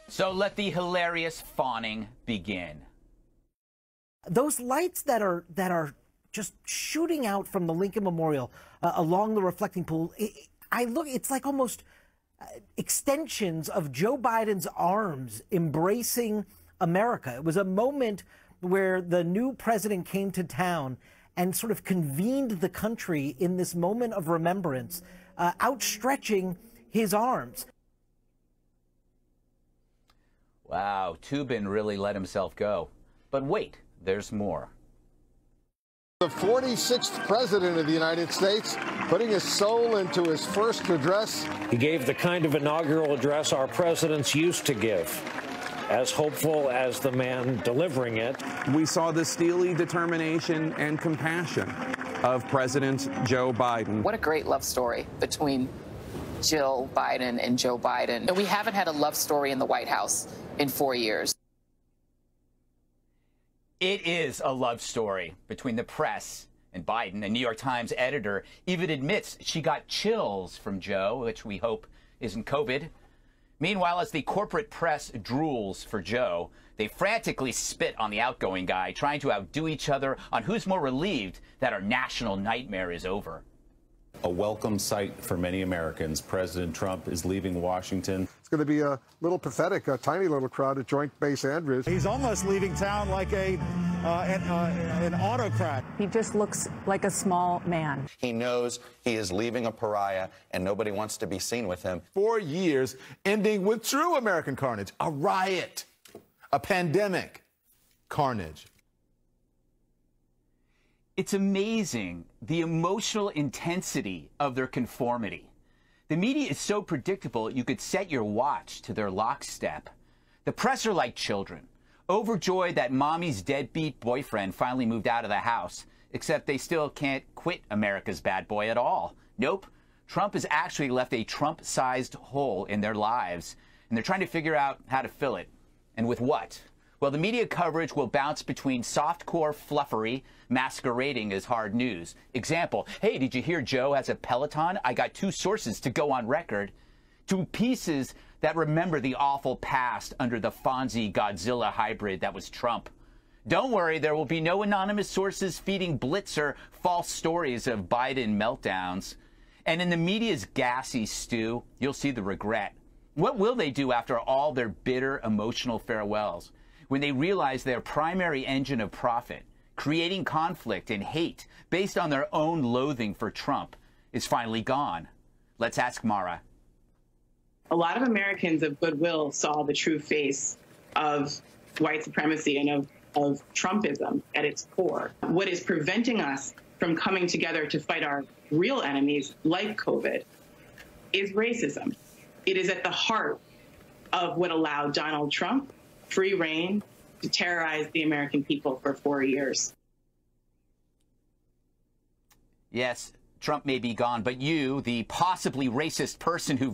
So let the hilarious fawning begin. Those lights that are just shooting out from the Lincoln Memorial along the reflecting pool, it's like almost extensions of Joe Biden's arms embracing America. It was a moment where the new president came to town and sort of convened the country in this moment of remembrance, outstretching his arms. Wow, Tubin really let himself go. But wait, there's more. The 46th president of the United States putting his soul into his first address. He gave the kind of inaugural address our presidents used to give, as hopeful as the man delivering it. We saw the steely determination and compassion of President Joe Biden. What a great love story between Jill Biden and Joe Biden. And we haven't had a love story in the White House in 4 years. It is a love story between the press and Biden. A New York Times editor even admits she got chills from Joe, which we hope isn't COVID. Meanwhile, as the corporate press drools for Joe, they frantically spit on the outgoing guy, trying to outdo each other on who's more relieved that our national nightmare is over. A welcome sight for many Americans. President Trump is leaving Washington. It's going to be a little pathetic, a tiny little crowd at Joint Base Andrews. He's almost leaving town like an autocrat. He just looks like a small man. He knows he is leaving a pariah, and nobody wants to be seen with him. 4 years ending with true American carnage, a riot, a pandemic, carnage. It's amazing the emotional intensity of their conformity. The media is so predictable you could set your watch to their lockstep. The press are like children, overjoyed that mommy's deadbeat boyfriend finally moved out of the house, except they still can't quit America's bad boy at all. Nope, Trump has actually left a Trump-sized hole in their lives, and they're trying to figure out how to fill it. And with what? Well, the media coverage will bounce between softcore fluffery masquerading as hard news. Example, hey, did you hear Joe has a Peloton? I got 2 sources to go on record. To pieces that remember the awful past under the Fonzie Godzilla hybrid that was Trump. Don't worry, there will be no anonymous sources feeding Blitzer false stories of Biden meltdowns. And in the media's gassy stew, you'll see the regret. What will they do after all their bitter emotional farewells? When they realize their primary engine of profit, creating conflict and hate based on their own loathing for Trump, is finally gone. Let's ask Mara. A lot of Americans of goodwill saw the true face of white supremacy and of Trumpism at its core. What is preventing us from coming together to fight our real enemies, like COVID, is racism. It is at the heart of what allowed Donald Trump free reign to terrorize the American people for 4 years. Yes, Trump may be gone, but you, the possibly racist person who